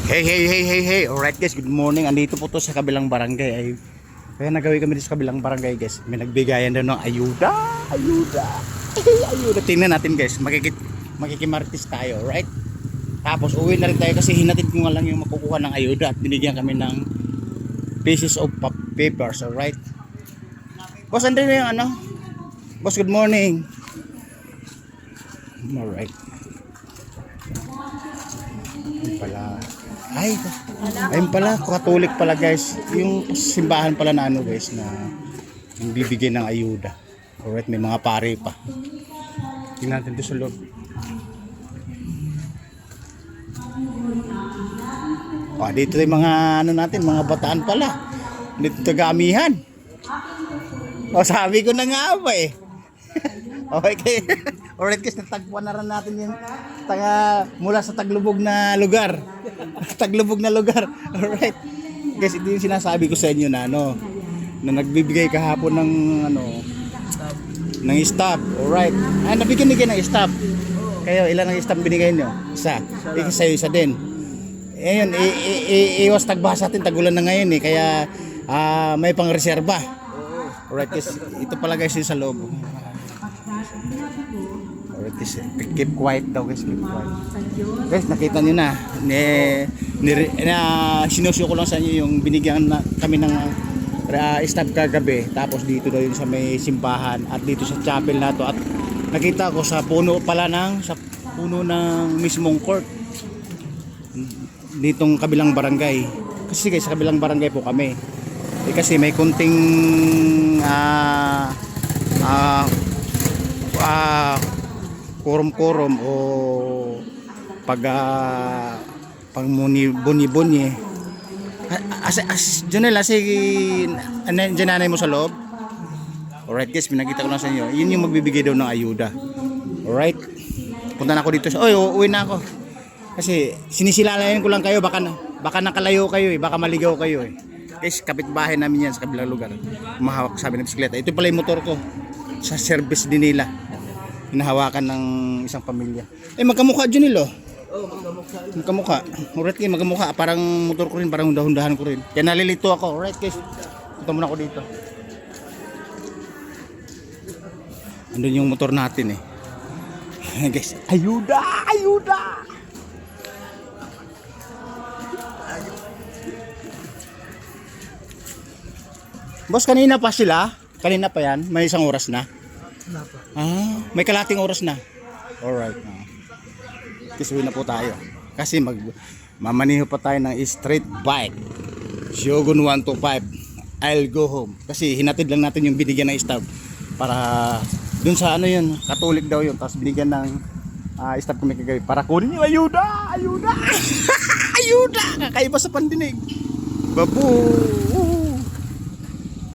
Hey. Alright guys, good morning. Andito po to sa kabilang barangay. Ay, kaya nagawin kami dito sa kabilang barangay guys. May nagbigayan daw ng ayuda. Ayuda. Tingnan natin guys. Makikimartis tayo, right? Tapos uwi na rin tayo kasi hinatid ko nga lang yung makukuha ng ayuda. At binigyan kami ng pieces of papers, alright? Boss, andun na yung ano? Boss, good morning. Alright. Ayun pala, Katolik pala guys. Yung simbahan pala na ano guys, na yung bibigyan ng ayuda. Alright, may mga pare pa. Tingnan natin doon sa loob. Dito yung mga ano natin, mga bataan pala. Dito taga-amihan. Sabi ko na nga ba eh. Okay. Alright guys, natagpuan na rin natin yung mula sa taglubog na lugar. Alright. Guys, ito yung sinasabi ko sa inyo na ano, na nagbibigay kahapon ng ano, ng staff. Alright. Nabigyan kayo ng staff. Kayo, ilan ang staff binigay nyo? Isa. Isa din. Ayun, iwas tagbasa natin, tagulan na ngayon eh. Kaya may pang-reserba. Alright guys, ito pala guys yung sa loob. Keep quiet daw guys, keep quiet. Guys, nakita nyo na sinusyo ko lang sa inyo yung binigyan na kami ng staff kagabi. Tapos dito daw yun sa may simbahan at dito sa chapel na to. At nakita ko sa puno ng mismong court ditong kabilang barangay. Kasi guys, sa kabilang barangay po kami. Kasi may kunting korom-korom o pangmuni-buni-buni. Junel, nanay mo sa loob? Alright guys, pinakita ko lang sa inyo. Yun yung magbibigay daw ng ayuda. Alright? Punta na ako dito. Uwi na ako. Kasi sinisilalayan ko lang kayo. Baka nakalayo kayo eh. Baka maligaw kayo eh. Guys, kapitbahay namin yan sa kabilang lugar. Mahawak sabi ng bisikleta. Ito pala yung motor ko. Sa service din nila. Hinahawakan ng isang pamilya. Magkamukha dyan nilo. Magkamukha. Alright guys, magkamukha. Parang motor ko rin, parang hundahan ko rin. Kaya nalilito ako. Alright guys, punta muna ako dito. Andun yung motor natin eh. Guys, ayuda! Boss, kanina pa sila? Kanina pa yan? May isang oras na? May kalating oras na. Alright. Kisuwi na po tayo. Kasi mamaniho pa tayo ng street bike. Shogun 125. I'll go home. Kasi hinatid lang natin yung binigyan ng staff. Para dun sa ano yun, Katolik daw yun. Tapos binigyan ng staff kami kagabi. Para kunin yung ayuda! Ayuda! Kakaiba sa pandinig. Babu!